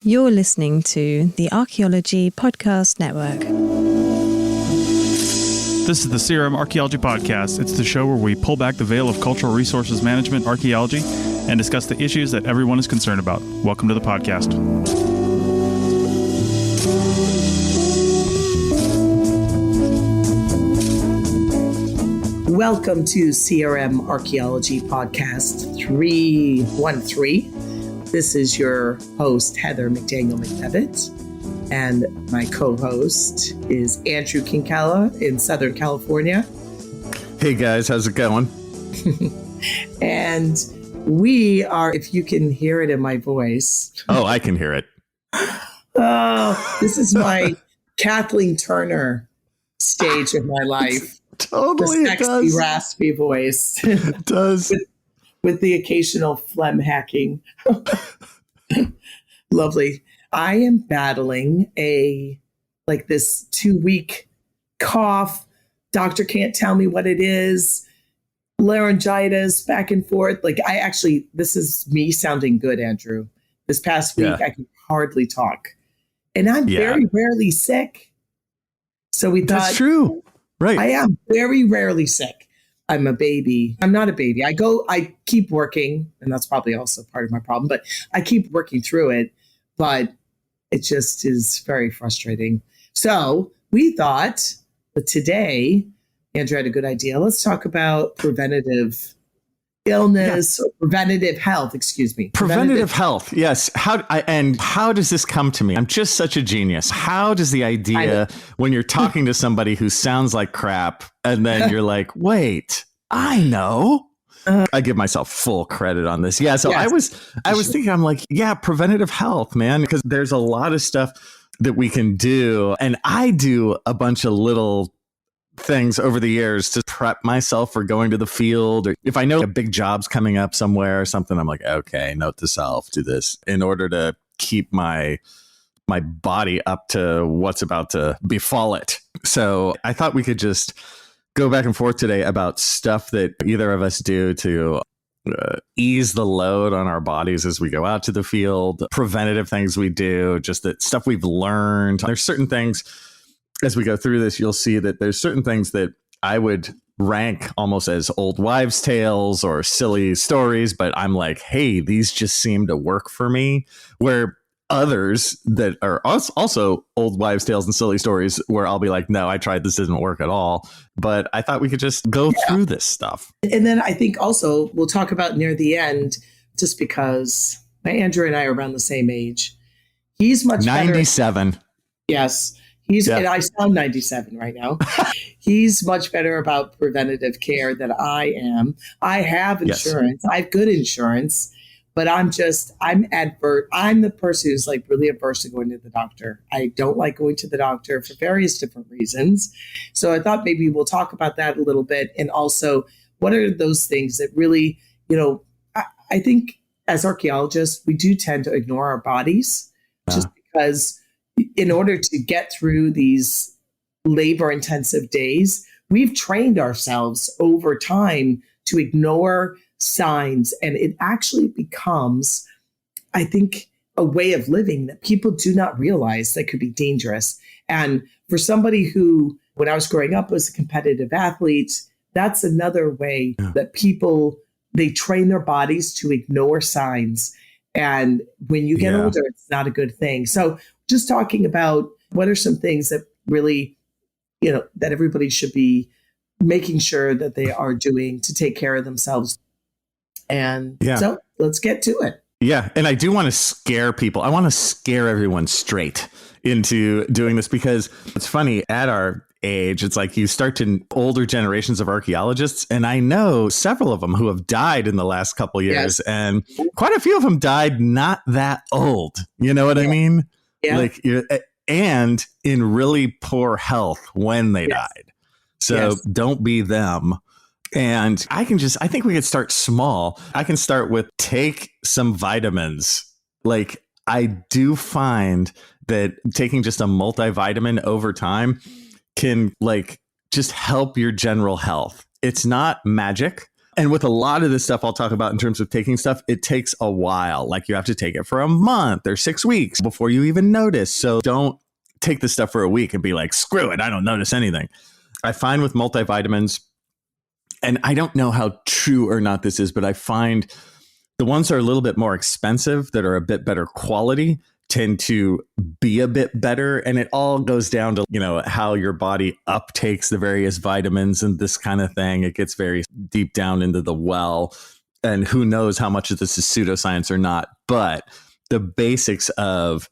You're listening to the Archaeology Podcast Network. This is the CRM Archaeology Podcast. It's the show where we pull back the veil of cultural resources management archaeology and discuss the issues that everyone is concerned about. Welcome to the podcast. Welcome to CRM Archaeology Podcast 313. This is your host, Heather McDaniel-McDevitt, and my co-host is Andrew Kinkella in Southern California. Hey guys, how's it going? And we are, if you can hear it in my voice. Oh, I can hear it. This is my Kathleen Turner stage of my life. Totally, the sexy, raspy voice. It does. with the occasional phlegm hacking. Lovely. I am battling this 2-week cough. Doctor can't tell me what it is. Laryngitis, back and forth. This is me sounding good, Andrew. This past week, I could hardly talk. And I'm very rarely sick. So we thought. That's true. Right. I am very rarely sick. I'm a baby. I'm not a baby. I keep working, and that's probably also part of my problem, but I keep working through it, but it just is very frustrating. So we thought that today, Andrew had a good idea. Let's talk about preventative illness or preventative health, excuse me. Preventative health. Yes. How does this come to me? I'm just such a genius. How does the idea when you're talking to somebody who sounds like crap and then you're like, wait, I know. I give myself full credit on this. Yeah. So yes. I was thinking, I'm like, preventative health, man, because there's a lot of stuff that we can do. And I do a bunch of little things over the years to prep myself for going to the field, or if I know a big job's coming up somewhere or something, I'm like, okay, note to self, do this in order to keep my body up to what's about to befall it. So I thought we could just go back and forth today about stuff that either of us do to ease the load on our bodies as we go out to the field, preventative things we do, just that stuff we've learned. There's certain things as we go through this, you'll see that there's certain things that I would rank almost as old wives' tales or silly stories, but I'm like, hey, these just seem to work for me. Where others that are also old wives' tales and silly stories, where I'll be like, no, I tried, this didn't work at all. But I thought we could just go through this stuff. And then I think also we'll talk about near the end, just because Andrew and I are around the same age. He's much 97. Better. Yes. And I sound 97 right now. He's much better about preventative care than I am. I have insurance. Yes. I have good insurance, but I'm adverse. I'm the person who's really averse to going to the doctor. I don't like going to the doctor for various different reasons. So I thought maybe we'll talk about that a little bit. And also, what are those things that really, I think as archaeologists, we do tend to ignore our bodies just because in order to get through these labor-intensive days, we've trained ourselves over time to ignore signs. And it actually becomes, I think, a way of living that people do not realize that could be dangerous. And for somebody who, when I was growing up, was a competitive athlete, that's another way that people, they train their bodies to ignore signs. And when you get older, it's not a good thing. So just talking about what are some things that really, that everybody should be making sure that they are doing to take care of themselves. And so let's get to it. Yeah. And I do want to scare people. I want to scare everyone straight into doing this, because it's funny, at our age, it's like you start to older generations of archaeologists. And I know several of them who have died in the last couple of years, and quite a few of them died not that old. You know what I mean? Yeah. And in really poor health when they died. So don't be them. And I think we could start small. I can start with take some vitamins. I do find that taking just a multivitamin over time can just help your general health. It's not magic. And with a lot of this stuff I'll talk about in terms of taking stuff, it takes a while. Like you have to take it for a month or 6 weeks before you even notice. So don't take this stuff for a week and be like, screw it, I don't notice anything. I find with multivitamins, and I don't know how true or not this is, but I find the ones that are a little bit more expensive, that are a bit better quality, tend to be a bit better. And it all goes down to, how your body uptakes the various vitamins and this kind of thing. It gets very deep down into the well. And who knows how much of this is pseudoscience or not. But the basics of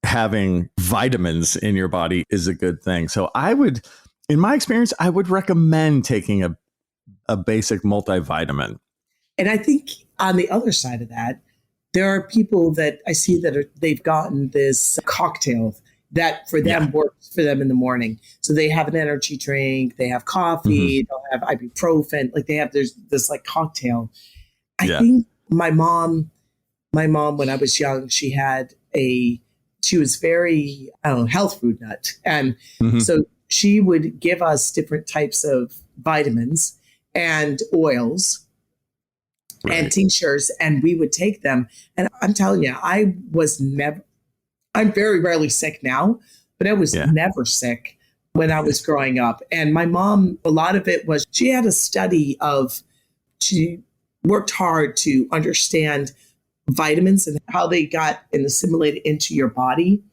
having vitamins in your body is a good thing. So in my experience, I would recommend taking a basic multivitamin. And I think on the other side of that, there are people that I see that they've gotten this cocktail that for them works for them in the morning. So they have an energy drink, they have coffee, they'll have ibuprofen, like they have this like cocktail. I think my mom, when I was young, she was very, health food nut. And so she would give us different types of vitamins and oils and tinctures, and we would take them. And I'm telling you, I'm very rarely sick now, but I was never sick when I was growing up. And my mom, a lot of it was, she had a study she worked hard to understand vitamins and how they got and assimilated into your body.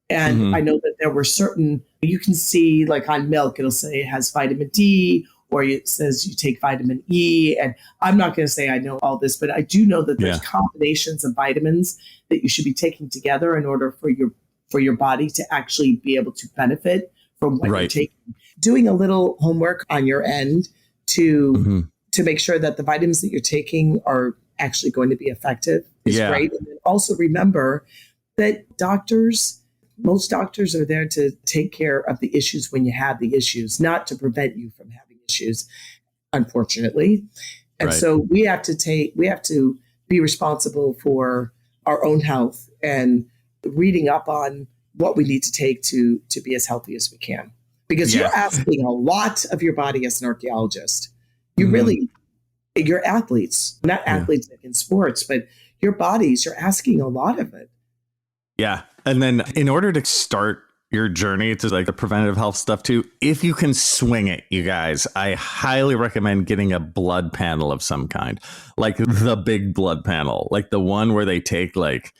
And I know that there were certain, you can see like on milk, it'll say it has vitamin D, or it says you take vitamin E. And I'm not going to say I know all this, but I do know that there's combinations of vitamins that you should be taking together in order for your body to actually be able to benefit from what you're taking. Doing a little homework on your end to make sure that the vitamins that you're taking are actually going to be effective is great. And then also remember that most doctors are there to take care of the issues when you have the issues, not to prevent you from having issues, unfortunately. And so we have to be responsible for our own health and reading up on what we need to take to be as healthy as we can. Because you're asking a lot of your body as an archaeologist. You're athletes, not athletes in sports, but your bodies, you're asking a lot of it. Yeah. And then in order to start your journey to like the preventative health stuff too, if you can swing it, you guys, I highly recommend getting a blood panel of some kind, like the big blood panel, like the one where they take like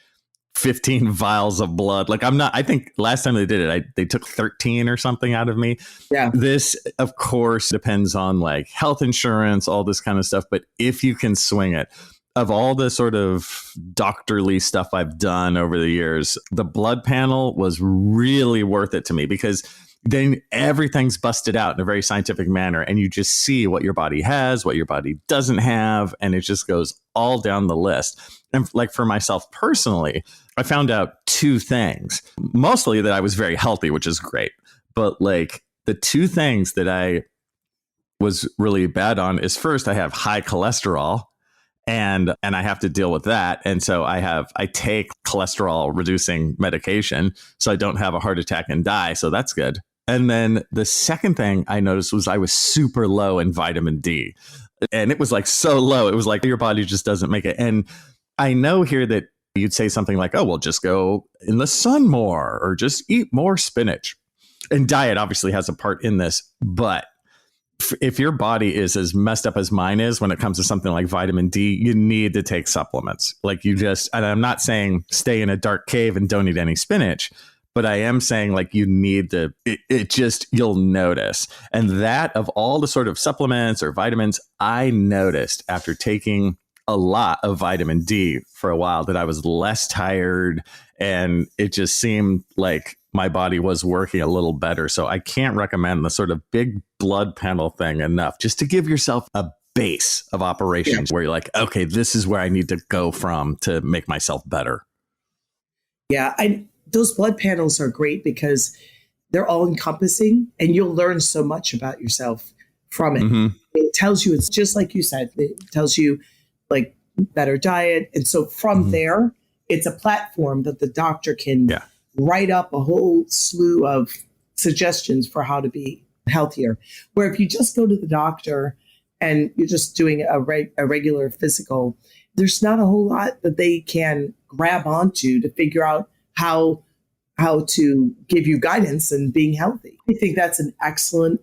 15 vials of blood. Like I think last time they did it, they took 13 or something out of me. Yeah. This, of course, depends on like health insurance, all this kind of stuff. But if you can swing it, of all the sort of doctorly stuff I've done over the years, the blood panel was really worth it to me, because then everything's busted out in a very scientific manner and you just see what your body has, what your body doesn't have, and it just goes all down the list. And like for myself personally, I found out two things, mostly that I was very healthy, which is great. But like the two things that I was really bad on is, first, I have high cholesterol. And I have to deal with that. And so I take cholesterol reducing medication so I don't have a heart attack and die. So that's good. And then the second thing I noticed was I was super low in vitamin D. And it was like so low. It was like your body just doesn't make it. And I know here that you'd say something like, oh, well, just go in the sun more or just eat more spinach. And diet obviously has a part in this. But if your body is as messed up as mine is when it comes to something like vitamin D, you need to take supplements. Like and I'm not saying stay in a dark cave and don't eat any spinach, but I am saying like you need to, you'll notice. And that, of all the sort of supplements or vitamins, I noticed after taking a lot of vitamin D for a while that I was less tired, and it just seemed like my body was working a little better. So I can't recommend the sort of big blood panel thing enough, just to give yourself a base of operations where you're like, okay, this is where I need to go from to make myself better. Yeah, those blood panels are great because they're all encompassing and you'll learn so much about yourself from it. It tells you, it's just like you said, it tells you like better diet. And so from there, it's a platform that the doctor can write up a whole slew of suggestions for how to be healthier. Where if you just go to the doctor and you're just doing a regular physical, there's not a whole lot that they can grab onto to figure out how to give you guidance in being healthy. I think that's an excellent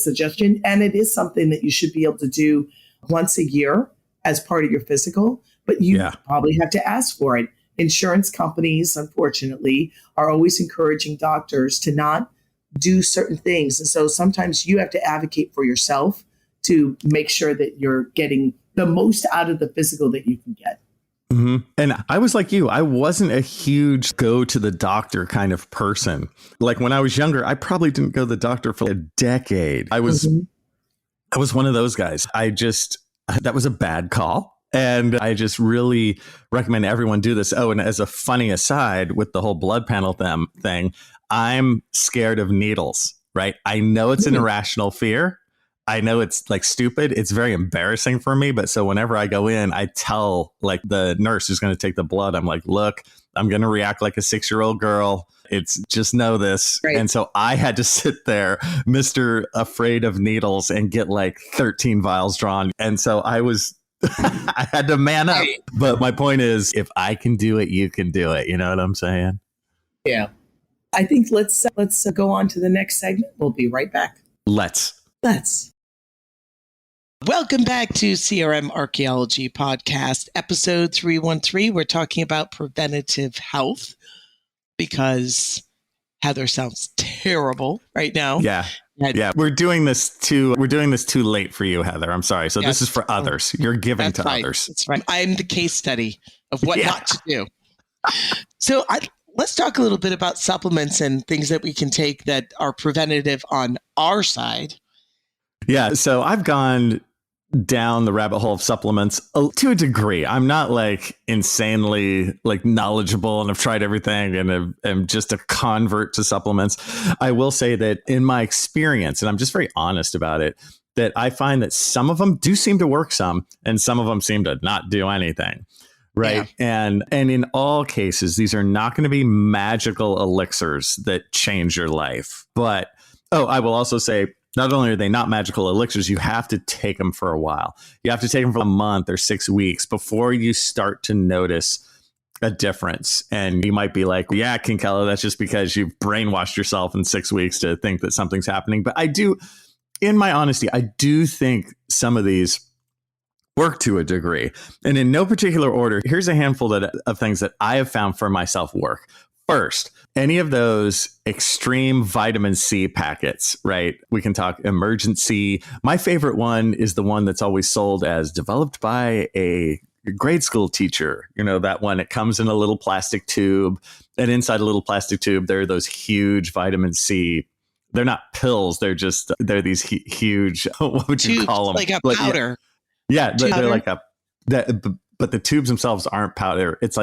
suggestion. And it is something that you should be able to do once a year as part of your physical, but you probably have to ask for it. Insurance companies, unfortunately, are always encouraging doctors to not do certain things. And so sometimes you have to advocate for yourself to make sure that you're getting the most out of the physical that you can get. Mm-hmm. And I was like you. I wasn't a huge go to the doctor kind of person. Like when I was younger, I probably didn't go to the doctor for a decade. I was one of those guys. That was a bad call. And I just really recommend everyone do this. Oh, and as a funny aside with the whole blood panel thing, I'm scared of needles, right? I know it's an irrational fear. I know it's like stupid. It's very embarrassing for me. But so whenever I go in, I tell like the nurse who's going to take the blood, I'm like, look, I'm going to react like a 6-year-old girl. It's just know this. Right. And so I had to sit there, Mr. Afraid of Needles, and get like 13 vials drawn. And so I had to man up. Right. But my point is, if I can do it, you can do it. You know what I'm saying? Yeah. I think let's go on to the next segment. We'll be right back. Let's. Welcome back to CRM Archaeology Podcast, episode 313. We're talking about preventative health because Heather sounds terrible right now. Yeah. We're doing this too late for you, Heather. I'm sorry. So this is for others. You're giving to others. That's right. I'm the case study of what not to do. So let's talk a little bit about supplements and things that we can take that are preventative on our side. Yeah. So I've gone down the rabbit hole of supplements to a degree. I'm not like insanely like knowledgeable and I've tried everything and am just a convert to supplements. I will say that in my experience, and I'm just very honest about it, that I find that some of them do seem to work and some of them seem to not do anything. Right. Yeah. And in all cases, these are not going to be magical elixirs that change your life. But, I will also say, not only are they not magical elixirs, you have to take them for a while. You have to take them for a month or 6 weeks before you start to notice a difference. And you might be like, yeah, Kinkella, that's just because you've brainwashed yourself in 6 weeks to think that something's happening. But in my honesty, I do think some of these work to a degree. And in no particular order, here's a handful of things that I have found for myself work. First, any of those extreme vitamin C packets, right? We can talk Emergency. My favorite one is the one that's always sold as developed by a grade school teacher. You know, that one, it comes in a little plastic tube, and inside a little plastic tube, there are those huge vitamin C. They're not pills. They're these huge, what would you call them? Like a powder. Yeah, they're like but the tubes themselves aren't powder. It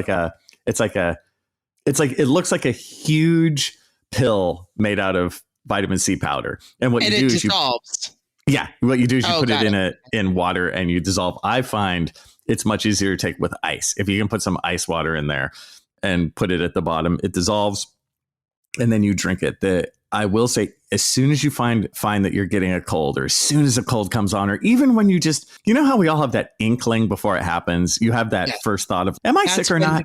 looks like a huge pill made out of vitamin C powder. And what you do is dissolves. What you do is you put it in water and you dissolve. I find it's much easier to take with ice. If you can put some ice water in there and put it at the bottom, it dissolves and then you drink it. I will say, as soon as you find that you're getting a cold, or as soon as a cold comes on, or even when you just, you know how we all have that inkling before it happens, you have that first thought of, am I sick or not?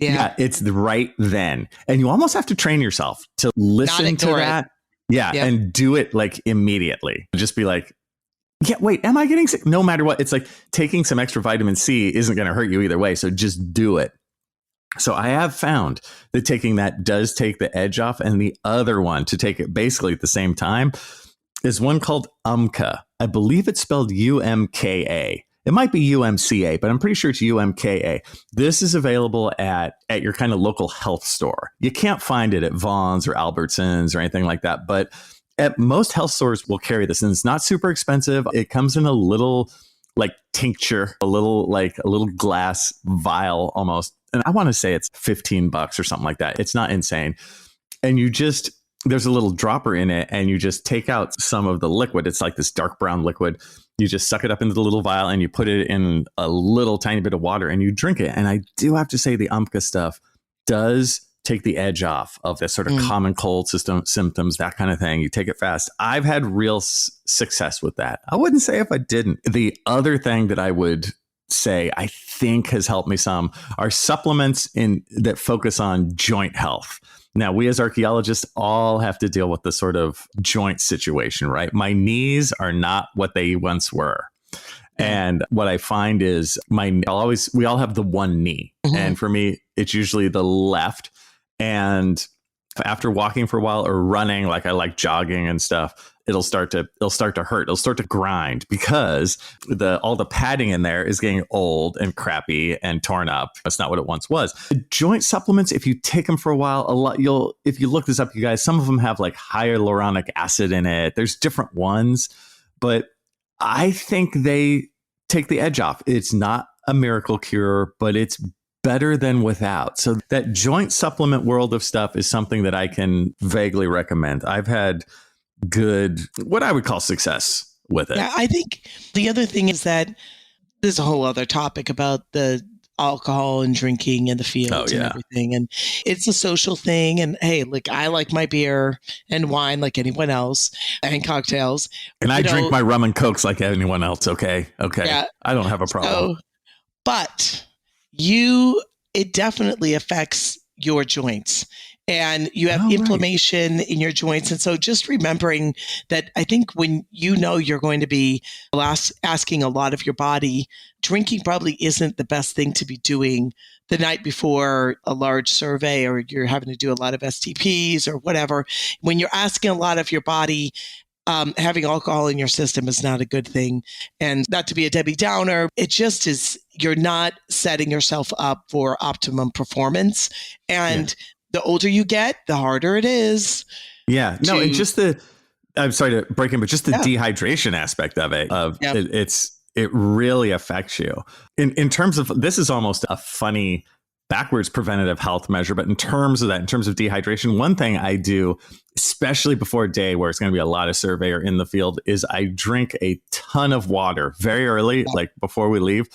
Yeah, it's right then. And you almost have to train yourself to listen to that. Yeah, and do it like immediately. Just be like, yeah, wait, am I getting sick? No matter what. It's like taking some extra vitamin C isn't going to hurt you either way. So just do it. So I have found that taking that does take the edge off. And the other one to take it basically at the same time is one called UMCA. I believe it's spelled UMKA. It might be UMCA, but I'm pretty sure it's UMKA. This is available at your kind of local health store. You can't find it at Vaughn's or Albertsons or anything like that. But at most health stores will carry this, and it's not super expensive. It comes in a little like tincture, a little glass vial almost. And I want to say it's $15 or something like that. It's not insane. And there's a little dropper in it, and you just take out some of the liquid. It's like this dark brown liquid. You just suck it up into the little vial and you put it in a little tiny bit of water and you drink it. And I do have to say the UMCA stuff does take the edge off of the sort of common cold symptoms, that kind of thing. You take it fast. I've had real success with that. I wouldn't say if I didn't. The other thing that I would say I think has helped me some are supplements that focus on joint health. Now, we as archaeologists all have to deal with the sort of joint situation, right? My knees are not what they once were. And what I find is we all have the one knee. And for me, it's usually the left. And after walking for a while or running, like I like jogging and stuff, it'll start to hurt. It'll start to grind because all the padding in there is getting old and crappy and torn up. That's not what it once was. The joint supplements, if you take them for a while, if you look this up, you guys, some of them have like hyaluronic acid in it. There's different ones, but I think they take the edge off. It's not a miracle cure, but it's better than without. So that joint supplement world of stuff is something that I can vaguely recommend. I've had good, what I would call success with it. Yeah, I think the other thing is that there's a whole other topic about the alcohol and drinking in the fields and everything. And it's a social thing. And hey, like I like my beer and wine like anyone else and cocktails. And I drink my rum and cokes like anyone else. Okay. Yeah. I don't have a problem. But it definitely affects your joints. And you have inflammation in your joints. And so just remembering that, I think when you're going to be asking a lot of your body, drinking probably isn't the best thing to be doing the night before a large survey, or you're having to do a lot of STPs or whatever. When you're asking a lot of your body, having alcohol in your system is not a good thing. And not to be a Debbie Downer, it just is, you're not setting yourself up for optimum performance. And the older you get, the harder it is. Yeah. No, and just I'm sorry to break in, but just the dehydration aspect of it, it really affects you. In terms of, this is almost a funny backwards preventative health measure, but in terms of dehydration, one thing I do, especially before a day where it's going to be a lot of surveyor in the field, is I drink a ton of water very early, like before we leave,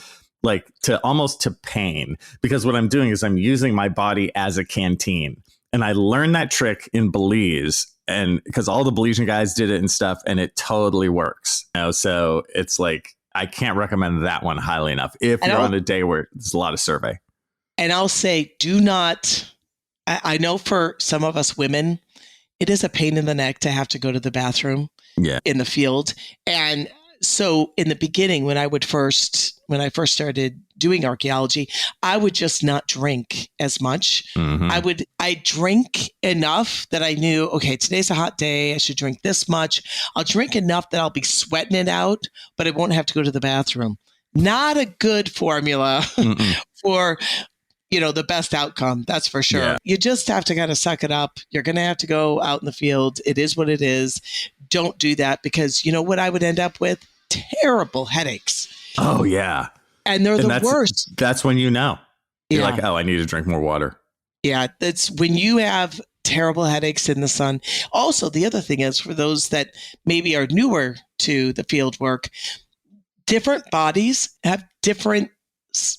like almost to pain, because what I'm doing is I'm using my body as a canteen. And I learned that trick in Belize, and because all the Belizean guys did it and stuff, and it totally works. So it's like, I can't recommend that one highly enough if you're on a day where there's a lot of survey. And I'll say, I know for some of us women, it is a pain in the neck to have to go to the bathroom in the field. And so in the beginning, when I first started doing archaeology, I would just not drink as much. I drink enough that I knew, okay, today's a hot day. I should drink this much. I'll drink enough that I'll be sweating it out, but I won't have to go to the bathroom. Not a good formula for, the best outcome. That's for sure. Yeah. You just have to kind of suck it up. You're going to have to go out in the field. It is what it is. Don't do that, because you know what I would end up with? Terrible headaches. Oh, yeah. And they're the worst. That's when you're like, oh, I need to drink more water. Yeah, that's when you have terrible headaches in the sun. Also, the other thing is, for those that maybe are newer to the field work, different bodies have different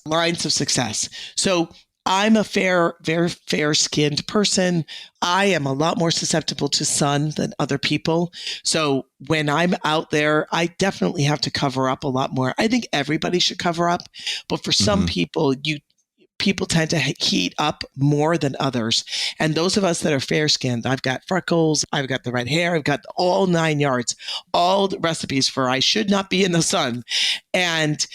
lines of success. So I'm a very fair-skinned person. I am a lot more susceptible to sun than other people. So when I'm out there, I definitely have to cover up a lot more. I think everybody should cover up, but for some people, people tend to heat up more than others. And those of us that are fair-skinned, I've got freckles, I've got the red hair, I've got all 9 yards, all the recipes for I should not be in the sun. And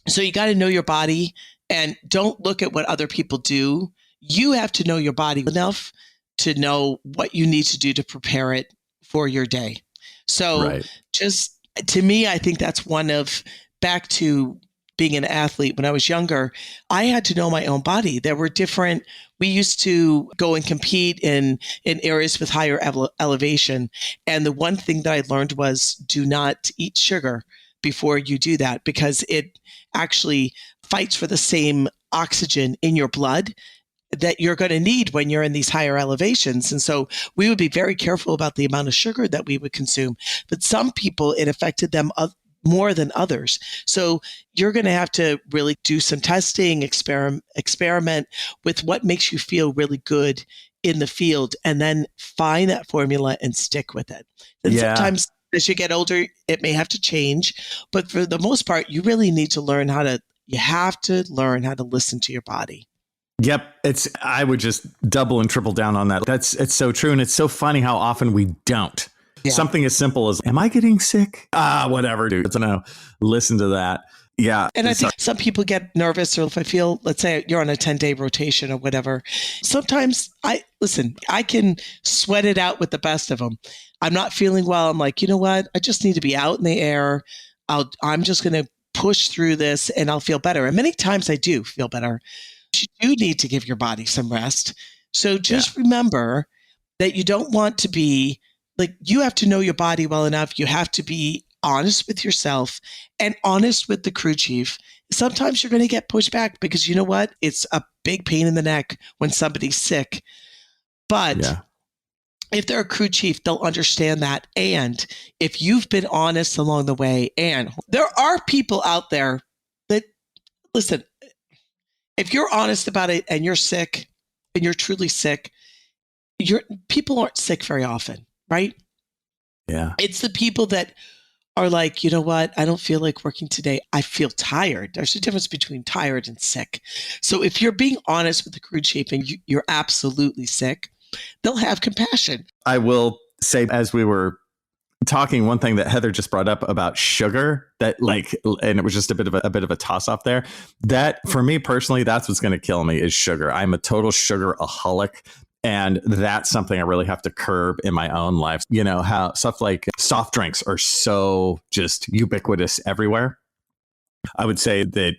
so you got to know your body. And don't look at what other people do. You have to know your body enough to know what you need to do to prepare it for your day. So just to me, I think that's back to being an athlete. When I was younger, I had to know my own body. There were we used to go and compete in areas with higher elevation. And the one thing that I learned was, do not eat sugar before you do that, because it actually fights for the same oxygen in your blood that you're going to need when you're in these higher elevations. And so we would be very careful about the amount of sugar that we would consume. But some people, it affected them more than others. So you're going to have to really do some testing, experiment with what makes you feel really good in the field and then find that formula and stick with it. And sometimes as you get older, it may have to change, but for the most part, you really need to learn you have to learn how to listen to your body. Yep. I would just double and triple down on that. It's so true. And it's so funny how often we don't. Yeah. Something as simple as, am I getting sick? Whatever, dude. No, listen to that. Yeah. And I think some people get nervous, or if I feel, let's say you're on a 10-day rotation or whatever, sometimes I can sweat it out with the best of them. I'm not feeling well. I'm like, you know what? I just need to be out in the air. I'm just going to push through this and I'll feel better. And many times I do feel better. You do need to give your body some rest. So just remember that you don't want to be like, you have to know your body well enough. You have to be honest with yourself and honest with the crew chief. Sometimes you're going to get pushed back because you know what? It's a big pain in the neck when somebody's sick. But if they're a crew chief, they'll understand that. And if you've been honest along the way, and there are people out there that, listen, if you're honest about it and you're sick and you're truly sick, people aren't sick very often, right? Yeah. It's the people that are like, you know what? I don't feel like working today. I feel tired. There's a difference between tired and sick. So if you're being honest with the crew chief and you're absolutely sick, they'll have compassion. I will say, as we were talking, one thing that Heather just brought up about sugar, that and it was just a bit of a toss off there, that for me personally, that's what's going to kill me is sugar. I'm a total sugar-aholic. And that's something I really have to curb in my own life. You know, how stuff like soft drinks are so just ubiquitous everywhere. I would say that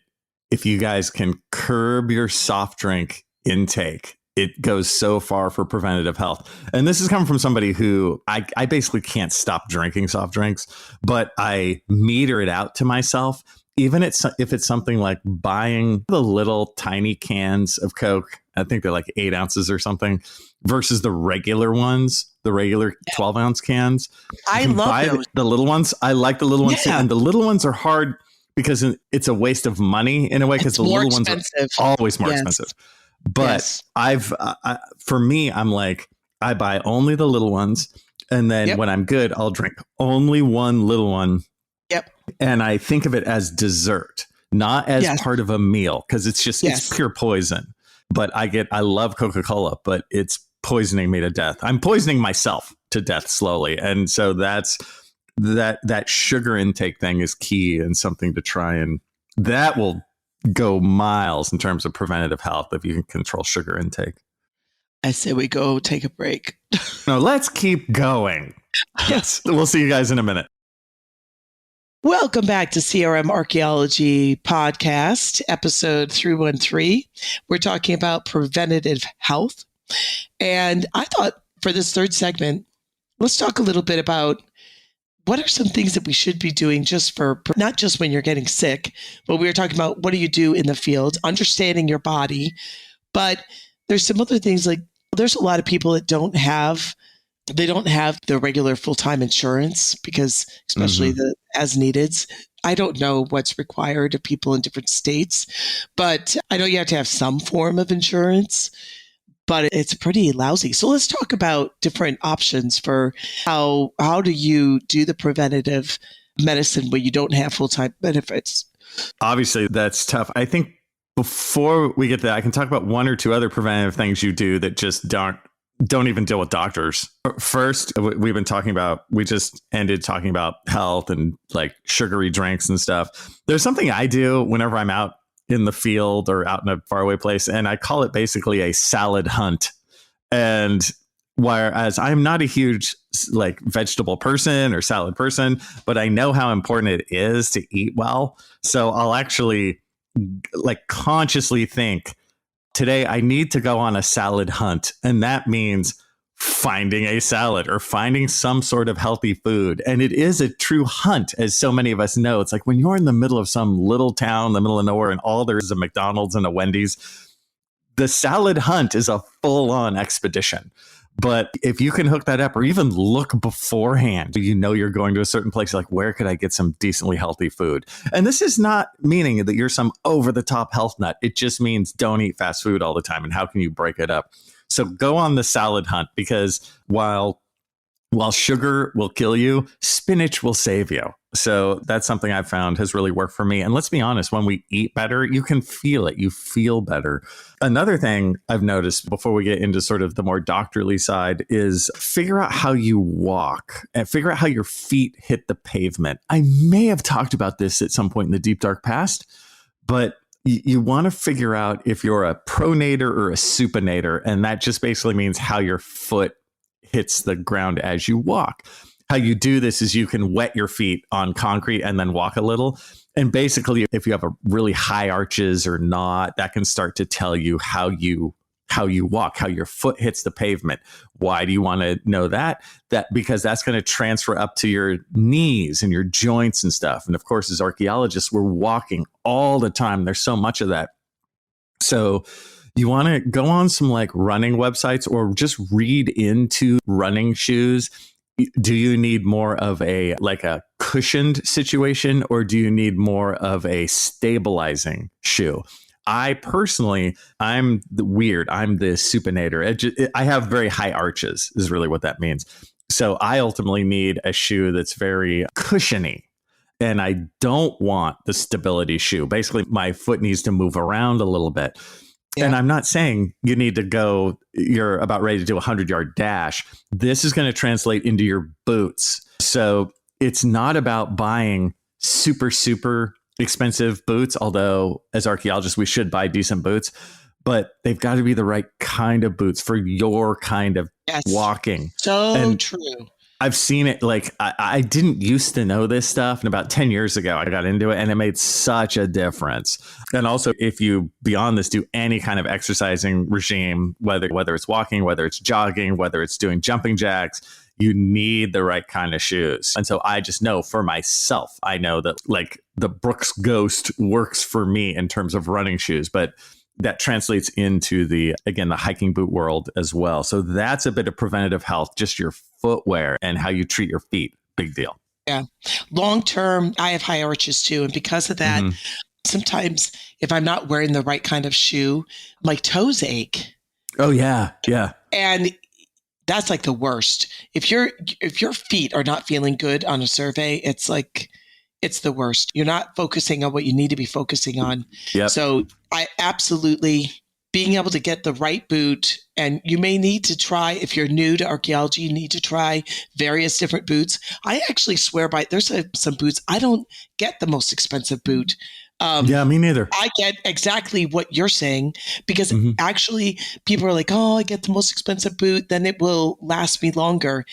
if you guys can curb your soft drink intake, it goes so far for preventative health. And this is coming from somebody who I basically can't stop drinking soft drinks, but I meter it out to myself. Even if it's something like buying the little tiny cans of Coke, I think they're like 8 ounces or something, versus the regular ones, the regular 12-ounce cans. I love those. The little ones. I like the little ones too. And the little ones are hard because it's a waste of money in a way, because the little ones are always more expensive. But for me, I'm like, I buy only the little ones. And then when I'm good, I'll drink only one little one. Yep. And I think of it as dessert, not as part of a meal, because it's just it's pure poison. But I love Coca-Cola, but it's poisoning me to death. I'm poisoning myself to death slowly. And so that sugar intake thing is key and something to try, and that will go miles in terms of preventative health if you can control sugar intake. I say we go take a break. No, let's keep going. Yes. We'll see you guys in a minute. Welcome back to CRM Archaeology Podcast, episode 313. We're talking about preventative health. And I thought for this third segment, let's talk a little bit about what are some things that we should be doing just for, not just when you're getting sick, but we were talking about what do you do in the field, understanding your body. But there's some other things, like there's a lot of people that don't have the regular full-time insurance, because especially the as needed. I don't know what's required of people in different states, but I know you have to have some form of insurance, but it's pretty lousy. So let's talk about different options for how do you do the preventative medicine where you don't have full-time benefits. Obviously, that's tough. I think before we get there, I can talk about one or two other preventative things you do that just don't even deal with doctors. First, we just ended talking about health and like sugary drinks and stuff. There's something I do whenever I'm out in the field or out in a faraway place, and I call it basically a salad hunt. And whereas I'm not a huge like vegetable person or salad person, but I know how important it is to eat well. So I'll actually like consciously think, today, I need to go on a salad hunt. And that means finding a salad or finding some sort of healthy food. And it is a true hunt, as so many of us know. It's like when you're in the middle of some little town, in the middle of nowhere, and all there is a McDonald's and a Wendy's, the salad hunt is a full-on expedition. But if you can hook that up or even look beforehand, you know you're going to a certain place, like, where could I get some decently healthy food? And this is not meaning that you're some over-the-top health nut. It just means don't eat fast food all the time. And how can you break it up? So go on the salad hunt, because while sugar will kill you, spinach will save you. So that's something I've found has really worked for me. And let's be honest, when we eat better, you can feel it. You feel better. Another thing I've noticed before we get into sort of the more doctorly side is figure out how you walk and figure out how your feet hit the pavement. I may have talked about this at some point in the deep, dark past, but you want to figure out if you're a pronator or a supinator. And that just basically means how your foot hits the ground as you walk. How you do this is you can wet your feet on concrete and then walk a little. And basically, if you have a really high arches or not, that can start to tell you how you walk, how your foot hits the pavement. Why do you want to know that? Because that's going to transfer up to your knees and your joints and stuff. And of course, as archaeologists, we're walking all the time. There's so much of that. So you want to go on some like running websites or just read into running shoes. Do you need more of a cushioned situation, or do you need more of a stabilizing shoe? I personally, I'm the supinator. I have very high arches is really what that means. So I ultimately need a shoe that's very cushiony. And I don't want the stability shoe. Basically, my foot needs to move around a little bit. Yeah. And I'm not saying you need to go, you're about ready to do a 100-yard dash. This is going to translate into your boots. So it's not about buying super, super expensive boots, although as archaeologists, we should buy decent boots, but they've got to be the right kind of boots for your kind of walking. So true. I've seen it. Like I didn't used to know this stuff. And about 10 years ago, I got into it and it made such a difference. And also, if you beyond this do any kind of exercising regime, whether it's walking, whether it's jogging, whether it's doing jumping jacks, you need the right kind of shoes. And so I just know for myself, I know that like the Brooks Ghost works for me in terms of running shoes, but that translates into the hiking boot world as well. So that's a bit of preventative health, just your footwear and how you treat your feet. Big deal. Yeah. Long term, I have high arches too. And because of that, sometimes if I'm not wearing the right kind of shoe, my toes ache. Oh, yeah. Yeah. And that's like the worst. If your feet are not feeling good on a survey, it's like, it's the worst. You're not focusing on what you need to be focusing on. Yep. So I absolutely, being able to get the right boot, and you may need to try, if you're new to archaeology, you need to try various different boots. I actually swear by, there's some boots, I don't get the most expensive boot. Yeah, me neither. I get exactly what you're saying, because actually people are like, oh, I get the most expensive boot, then it will last me longer.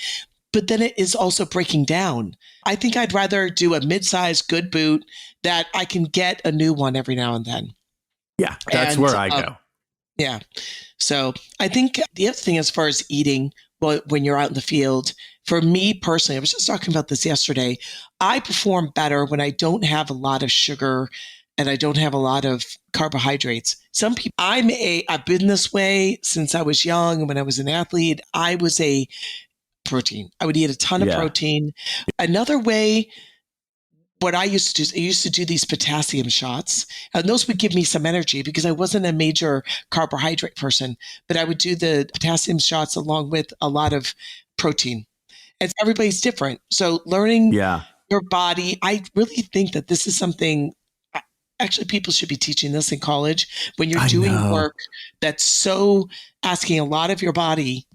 But then it is also breaking down. I think I'd rather do a mid-sized good boot that I can get a new one every now and then. Yeah, that's where I go. Yeah. So I think the other thing as far as eating, when you're out in the field, for me personally, I was just talking about this yesterday, I perform better when I don't have a lot of sugar and I don't have a lot of carbohydrates. Some people, I've been this way since I was young. And when I was an athlete, I was a protein. I would eat a ton of protein. Another way, what I used to do is I used to do these potassium shots, and those would give me some energy because I wasn't a major carbohydrate person, but I would do the potassium shots along with a lot of protein. And everybody's different. So learning your body, I really think that this is something, actually people should be teaching this in college when you're doing work that's so asking a lot of your body.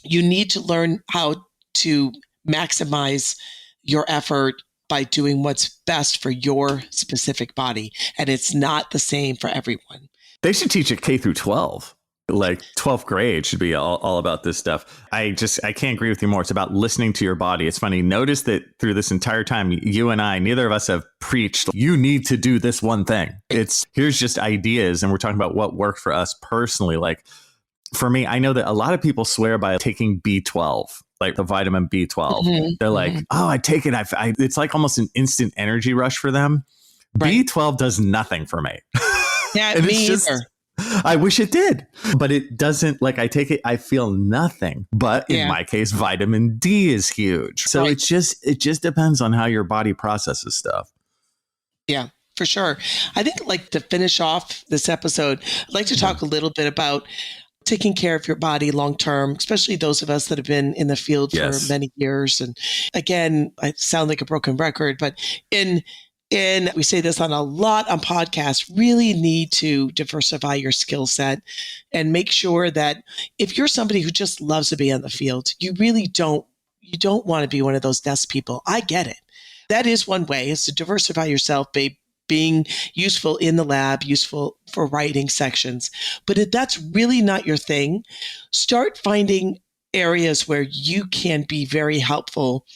You need to learn how to maximize your effort by doing what's best for your specific body. And it's not the same for everyone. They should teach it K through 12. Like 12th grade should be all about this stuff. I can't agree with you more. It's about listening to your body. It's funny. Notice that through this entire time, you and I, neither of us have preached, you need to do this one thing. It's here's just ideas. And we're talking about what worked for us personally. Like, for me, I know that a lot of people swear by taking B12, like the vitamin B12. They're like, oh, I take it. It's like almost an instant energy rush for them. Right. B12 does nothing for me. Yeah, me either. I wish it did, but it doesn't. Like I take it, I feel nothing. But in my case, vitamin D is huge. So it just depends on how your body processes stuff. Yeah, for sure. I think like to finish off this episode, I'd like to talk a little bit about taking care of your body long term, especially those of us that have been in the field for many years. And again, I sound like a broken record, but we say this on podcasts, really need to diversify your skill set and make sure that if you're somebody who just loves to be on the field, you really don't want to be one of those desk people. I get it. That is one way, is to diversify yourself, being useful in the lab, useful for writing sections. But if that's really not your thing, start finding areas where you can be very helpful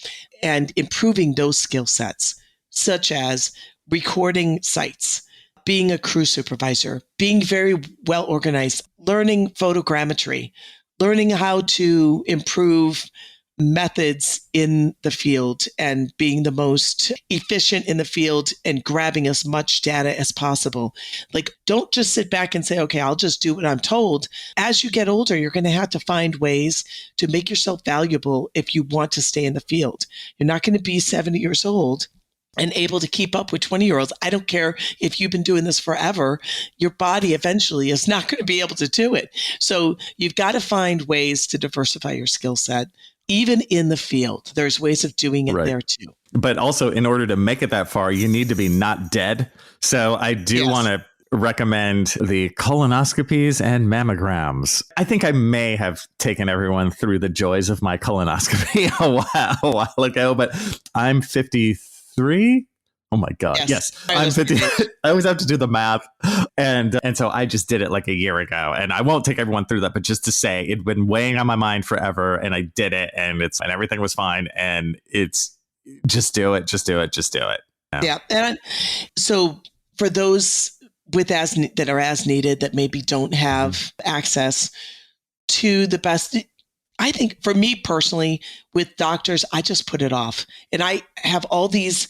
and improving those skill sets, such as recording sites, being a crew supervisor, being very well organized, learning photogrammetry, learning how to improve methods in the field and being the most efficient in the field and grabbing as much data as possible. Like, don't just sit back and say, okay, I'll just do what I'm told. As you get older, you're going to have to find ways to make yourself valuable if you want to stay in the field. You're not going to be 70 years old and able to keep up with 20-year-olds. I don't care if you've been doing this forever, your body eventually is not going to be able to do it. So you've got to find ways to diversify your skill set. Even in the field, there's ways of doing it there too. But also, in order to make it that far, you need to be not dead. So I do want to recommend the colonoscopies and mammograms. I think I may have taken everyone through the joys of my colonoscopy a while ago, but I'm 53. Oh my God. Yes. I'm 50. I always have to do the math. And so I just did it like a year ago, and I won't take everyone through that, but just to say it'd been weighing on my mind forever, and I did it, and everything was fine. And it's just do it. Yeah. And so for those that are as needed, that maybe don't have access to the best, I think for me personally, with doctors, I just put it off, and I have all these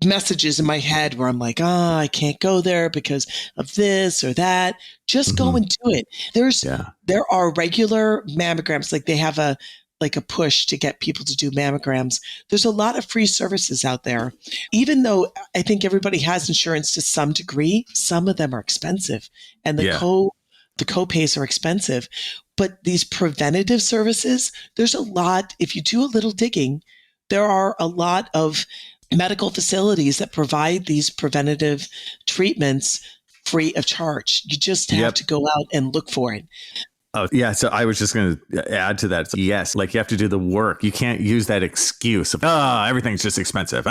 messages in my head where I'm like, I can't go there because of this or that. Just go and do it. There are regular mammograms, like they have a push to get people to do mammograms. There's a lot of free services out there. Even though I think everybody has insurance to some degree, some of them are expensive, and the co-pays are expensive. But these preventative services, there's a lot. If you do a little digging, there are a lot of medical facilities that provide these preventative treatments free of charge. You just have to go out and look for it. Oh, yeah. So I was just going to add to that. So yes, like you have to do the work. You can't use that excuse of, everything's just expensive.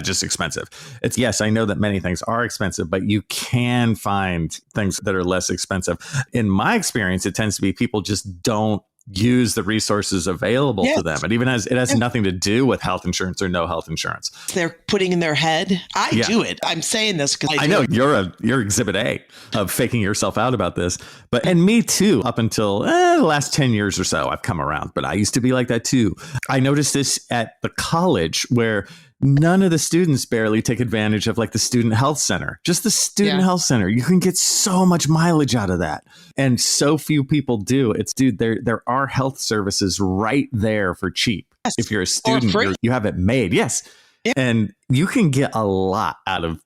Just expensive. It's yes, I know that many things are expensive, but you can find things that are less expensive. In my experience, it tends to be people just don't use the resources available to them. And even it has nothing to do with health insurance or no health insurance. They're putting in their head. I do it. I'm saying this because I know you're exhibit A of faking yourself out about this. And me too, up until the last 10 years or so, I've come around, but I used to be like that too. I noticed this at the college where none of the students barely take advantage of like the student health center, just the student health center. You can get so much mileage out of that. And so few people do. There are health services right there for cheap. Yes. If you're a student, you have it made. Yes. Yeah. And you can get a lot out of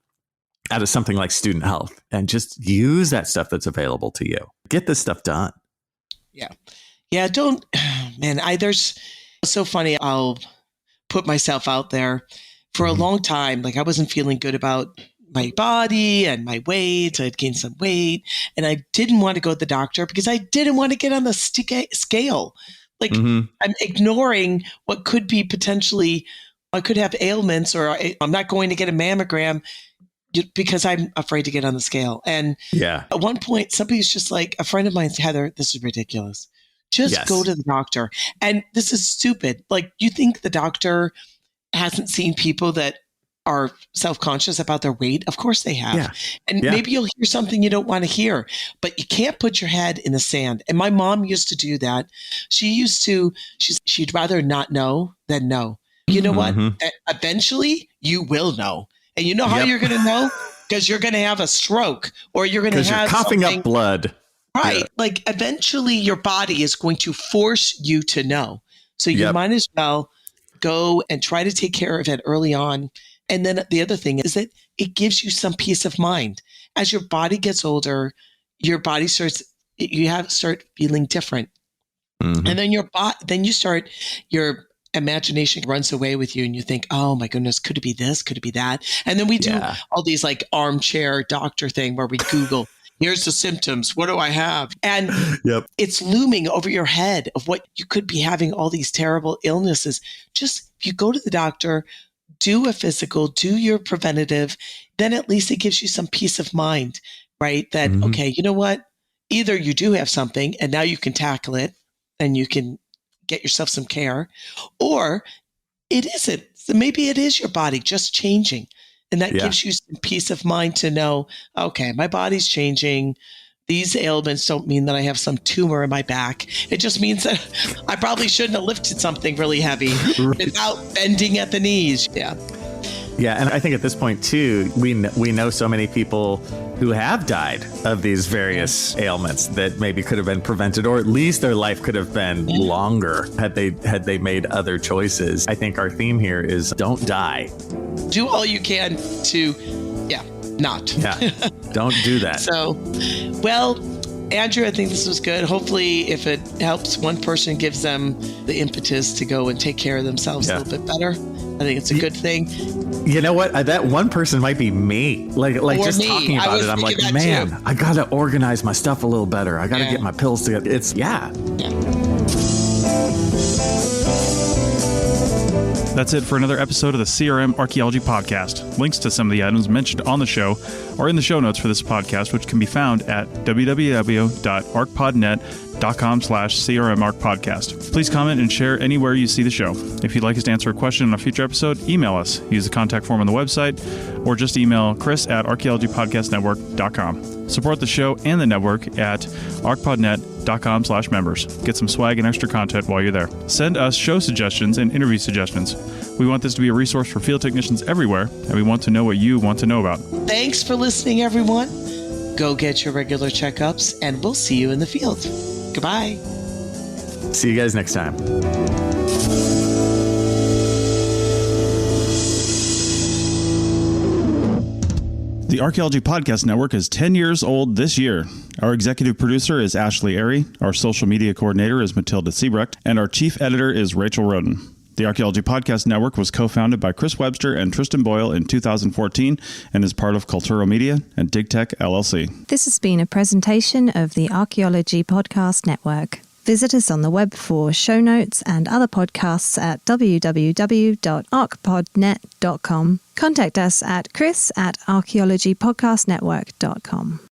something like student health, and just use that stuff that's available to you. Get this stuff done. Yeah. Yeah. There's so funny. I'll put myself out there for a long time. Like I wasn't feeling good about my body and my weight. I had gained some weight, and I didn't want to go to the doctor because I didn't want to get on the scale. Like I'm ignoring what could be potentially, I could have ailments, or I'm not going to get a mammogram because I'm afraid to get on the scale. And at one point, somebody's just like, a friend of mine said, Heather, this is ridiculous. Just go to the doctor. And this is stupid. Like, you think the doctor hasn't seen people that are self-conscious about their weight? Of course they have. Yeah. And maybe you'll hear something you don't want to hear, but you can't put your head in the sand. And my mom used to do that. She'd rather not know than know. You know what? Eventually you will know. And you know how you're going to know? Because you're going to have a stroke, or you're going to have coughing up blood. Right. Yeah. Like eventually your body is going to force you to know. So you might as well go and try to take care of it early on. And then the other thing is that it gives you some peace of mind. As your body gets older, your body starts start feeling different. Mm-hmm. And then your imagination runs away with you and you think, oh my goodness, could it be this? Could it be that? And then we do all these like armchair doctor thing where we Google, here's the symptoms. What do I have? And it's looming over your head of what you could be having, all these terrible illnesses. Just if you go to the doctor, do a physical, do your preventative, then at least it gives you some peace of mind, right? That, okay, you know what? Either you do have something and now you can tackle it and you can get yourself some care, or it isn't. So maybe it is your body just changing. And that gives you some peace of mind to know, okay, my body's changing. These ailments don't mean that I have some tumor in my back. It just means that I probably shouldn't have lifted something really heavy without bending at the knees. Yeah. Yeah, and I think at this point, too, we know so many people who have died of these various ailments that maybe could have been prevented, or at least their life could have been longer had they made other choices. I think our theme here is don't die. Do all you can to, not. Yeah, don't do that. So, well, Andrew, I think this was good. Hopefully, if it helps one person, gives them the impetus to go and take care of themselves a little bit better. I think it's a good thing. You know what? That one person might be me. Like just me. Talking about it, I'm like, man, too. I got to organize my stuff a little better. I got to get my pills together. That's it for another episode of the CRM Archaeology Podcast. Links to some of the items mentioned on the show are in the show notes for this podcast, which can be found at www.archpodnet.com/CRMArchPodcast. Please comment and share anywhere you see the show. If you'd like us to answer a question on a future episode, email us. Use the contact form on the website, or just email chris@archaeologypodcastnetwork.com. Support the show and the network at archpodnet.com/members. Get some swag and extra content while you're there. Send us show suggestions and interview suggestions. We want this to be a resource for field technicians everywhere, and we want to know what you want to know about. Thanks for listening, everyone. Go get your regular checkups, and we'll see you in the field. Goodbye. See you guys next time. The Archaeology Podcast Network is 10 years old this year. Our executive producer is Ashley Airy, our social media coordinator is Matilda Siebrecht, and our chief editor is Rachel Roden. The Archaeology Podcast Network was co-founded by Chris Webster and Tristan Boyle in 2014 and is part of Cultural Media and DigTech LLC. This has been a presentation of the Archaeology Podcast Network. Visit us on the web for show notes and other podcasts at www.archpodnet.com. Contact us at chris@archaeologypodcastnetwork.com.